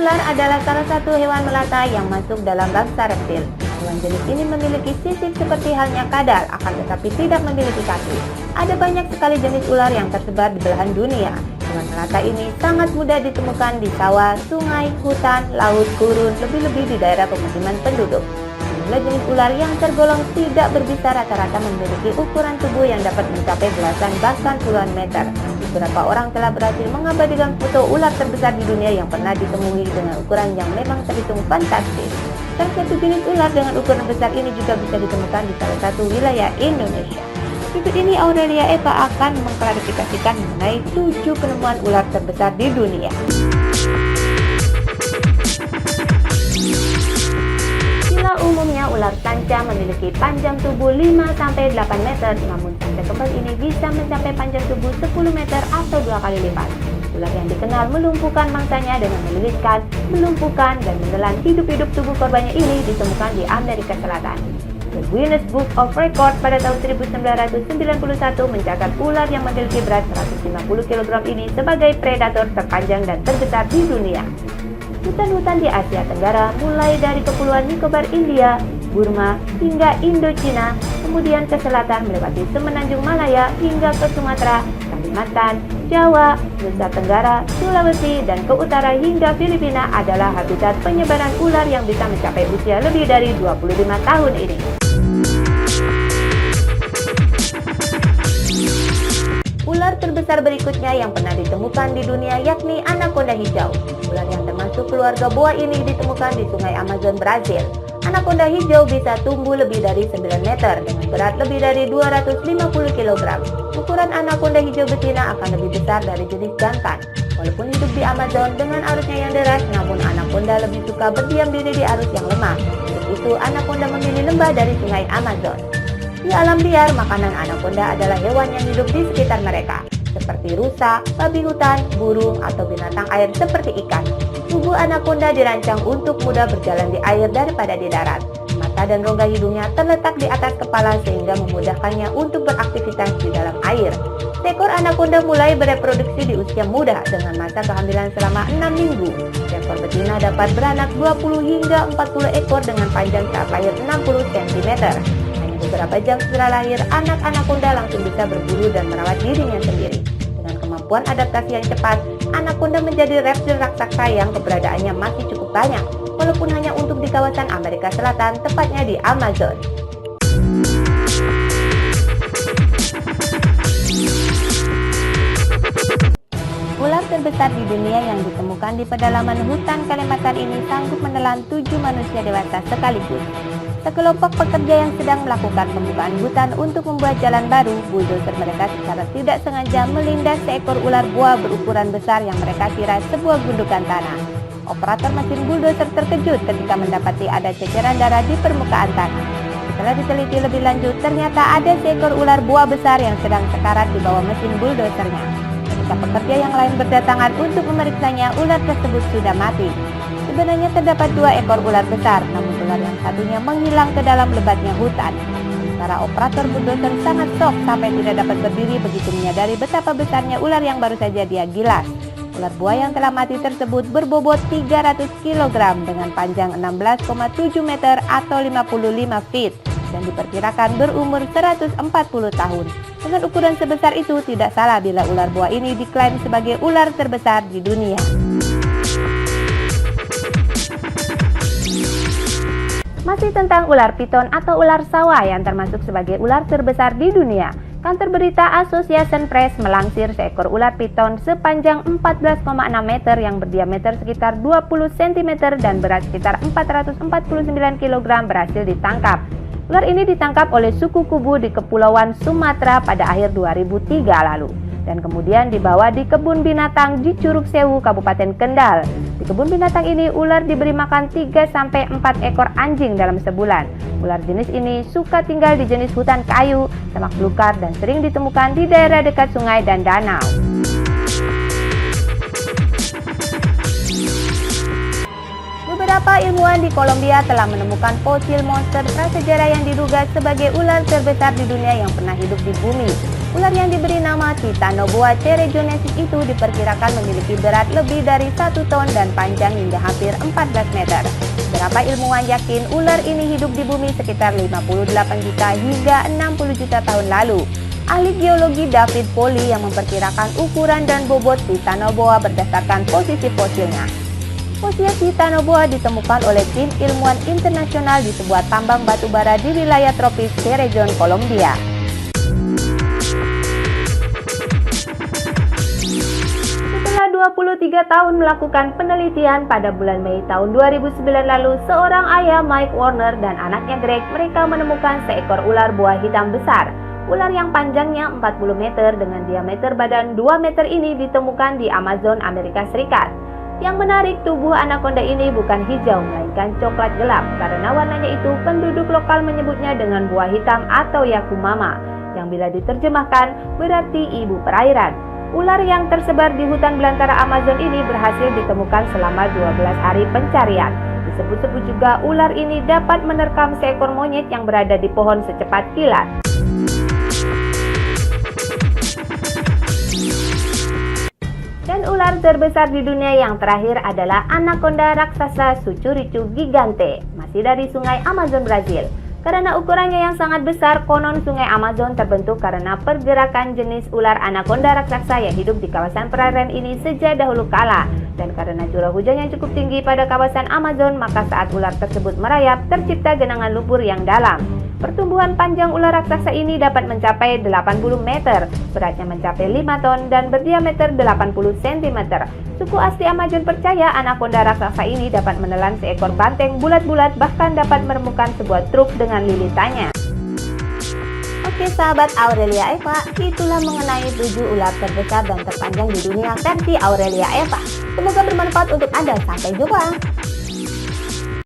ular adalah salah satu hewan melata yang masuk dalam bangsa reptil. Hewan jenis ini memiliki sisik seperti halnya kadal, akan tetapi tidak memiliki kaki. Ada banyak sekali jenis ular yang tersebar di belahan dunia. Hewan melata ini sangat mudah ditemukan di sawah, sungai, hutan, laut, gurun, lebih-lebih di daerah pemukiman penduduk. Jumlah jenis ular yang tergolong tidak berbisa rata-rata memiliki ukuran tubuh yang dapat mencapai belasan bahkan puluhan meter. Beberapa orang telah berhasil mengabadikan foto ular terbesar di dunia yang pernah ditemui dengan ukuran yang memang terhitung fantastis. Salah satu jenis ular dengan ukuran besar ini juga bisa ditemukan di salah satu wilayah Indonesia. Berikut ini Aurelia Eva akan mengklarifikasikan mengenai 7 penemuan ular terbesar di dunia. Umumnya ular sanca memiliki panjang tubuh 5-8 meter, namun sanca kembal ini bisa mencapai panjang tubuh 10 meter atau 2 kali lipat. Ular yang dikenal melumpuhkan mangsanya dengan meliliskan, melumpuhkan, dan menelan hidup-hidup tubuh korbannya ini ditemukan di Amerika Selatan. The Guinness Book of Record pada tahun 1991 mencatat ular yang memiliki berat 150 kg ini sebagai predator terpanjang dan terbesar di dunia. Hutan-hutan di Asia Tenggara mulai dari Kepulauan Nicobar India, Burma, hingga Indochina, kemudian ke selatan melewati Semenanjung Malaya hingga ke Sumatera, Kalimantan, Jawa, Nusa Tenggara, Sulawesi, dan ke utara hingga Filipina adalah habitat penyebaran ular yang bisa mencapai usia lebih dari 25 tahun ini. Ular terbesar berikutnya yang pernah ditemukan di dunia yakni anaconda hijau. Ular yang termasuk keluarga boa ini ditemukan di sungai Amazon, Brazil. Anaconda hijau bisa tumbuh lebih dari 9 meter dengan berat lebih dari 250 kg. Ukuran anaconda hijau betina akan lebih besar dari jenis jantan. Walaupun hidup di Amazon dengan arusnya yang deras, namun anaconda lebih suka berdiam diri di arus yang lemah. Untuk itu, anaconda memilih lembah dari sungai Amazon. Di alam liar, makanan anaconda adalah hewan yang hidup di sekitar mereka, seperti rusa, babi hutan, burung, atau binatang air seperti ikan. Tubuh anaconda dirancang untuk mudah berjalan di air daripada di darat. Mata dan rongga hidungnya terletak di atas kepala sehingga memudahkannya untuk beraktivitas di dalam air. Seekor anaconda mulai bereproduksi di usia muda dengan masa kehamilan selama 6 minggu. Seekor betina dapat beranak 20 hingga 40 ekor dengan panjang saat lahir 60 cm. Beberapa jam setelah lahir, anak anaconda langsung bisa berburu dan merawat dirinya sendiri. Dengan kemampuan adaptasi yang cepat, anaconda menjadi reptil raksasa yang keberadaannya masih cukup banyak, walaupun hanya untuk di kawasan Amerika Selatan, tepatnya di Amazon. Ular terbesar di dunia yang ditemukan di pedalaman hutan Kalimantan ini sanggup menelan 7 manusia dewasa sekaligus. Sekelompok pekerja yang sedang melakukan pembukaan hutan untuk membuat jalan baru, bulldozer mereka secara tidak sengaja melindas seekor ular boa berukuran besar yang mereka kira sebuah gundukan tanah. Operator mesin bulldozer terkejut ketika mendapati ada ceceran darah di permukaan tanah. Setelah diteliti lebih lanjut, ternyata ada seekor ular boa besar yang sedang sekarat di bawah mesin bulldozernya. Ketika pekerja yang lain berdatangan untuk memeriksanya, ular tersebut sudah mati. Sebenarnya terdapat 2 ekor ular besar, namun ular yang satunya menghilang ke dalam lebatnya hutan. Sementara operator bulldozer sangat shock sampai tidak dapat berdiri begitu menyadari betapa besarnya ular yang baru saja dia gilas. Ular boa yang telah mati tersebut berbobot 300 kg dengan panjang 16,7 meter atau 55 feet dan diperkirakan berumur 140 tahun. Dengan ukuran sebesar itu, tidak salah bila ular boa ini diklaim sebagai ular terbesar di dunia. Masih tentang ular piton atau ular sawah yang termasuk sebagai ular terbesar di dunia. Kantor berita Association Press melansir seekor ular piton sepanjang 14,6 meter yang berdiameter sekitar 20 cm dan berat sekitar 449 kg berhasil ditangkap. Ular ini ditangkap oleh suku Kubu di Kepulauan Sumatera pada akhir 2003 lalu dan kemudian dibawa di kebun binatang di Curug Sewu, Kabupaten Kendal. Di kebun binatang ini, ular diberi makan 3-4 ekor anjing dalam sebulan. Ular jenis ini suka tinggal di jenis hutan kayu, semak belukar, dan sering ditemukan di daerah dekat sungai dan danau. Beberapa ilmuwan di Kolombia telah menemukan fosil monster prasejarah yang diduga sebagai ular terbesar di dunia yang pernah hidup di bumi. Ular yang diberi nama Titanoboa therejonesis itu diperkirakan memiliki berat lebih dari 1 ton dan panjang hingga hampir 14 meter. Beberapa ilmuwan yakin ular ini hidup di bumi sekitar 58 juta hingga 60 juta tahun lalu. Ahli geologi David Foley yang memperkirakan ukuran dan bobot Titanoboa berdasarkan posisi fosilnya. Fosil Titanoboa ditemukan oleh tim ilmuwan internasional di sebuah tambang batu bara di wilayah tropis Cerrejón, Kolombia. Setelah 23 tahun melakukan penelitian, pada bulan Mei tahun 2009 lalu, seorang ayah Mike Warner dan anaknya Greg mereka menemukan seekor ular buah hitam besar. Ular yang panjangnya 40 meter dengan diameter badan 2 meter ini ditemukan di Amazon, Amerika Serikat. Yang menarik, tubuh anakonda ini bukan hijau, melainkan coklat gelap. Karena warnanya itu, penduduk lokal menyebutnya dengan buah hitam atau yakumama, yang bila diterjemahkan berarti ibu perairan. Ular yang tersebar di hutan belantara Amazon ini berhasil ditemukan selama 12 hari pencarian. Disebut-sebut juga ular ini dapat menerkam seekor monyet yang berada di pohon secepat kilat. Dan ular terbesar di dunia yang terakhir adalah anakonda raksasa Sucuricu gigante, masih dari sungai Amazon, Brazil. Karena ukurannya yang sangat besar, konon sungai Amazon terbentuk karena pergerakan jenis ular anakonda raksasa yang hidup di kawasan perairan ini sejak dahulu kala. Dan karena curah hujan yang cukup tinggi pada kawasan Amazon, maka saat ular tersebut merayap, tercipta genangan lumpur yang dalam. Pertumbuhan panjang ular raksasa ini dapat mencapai 80 meter, beratnya mencapai 5 ton dan berdiameter 80 cm. Suku asli Amazon percaya anakonda raksasa ini dapat menelan seekor banteng bulat-bulat, bahkan dapat meremukan sebuah truk dengan lilitannya. Oke sahabat Aurelia Eva, itulah mengenai 7 ular terbesar dan terpanjang di dunia versi Aurelia Eva. Semoga bermanfaat untuk Anda. Sampai jumpa.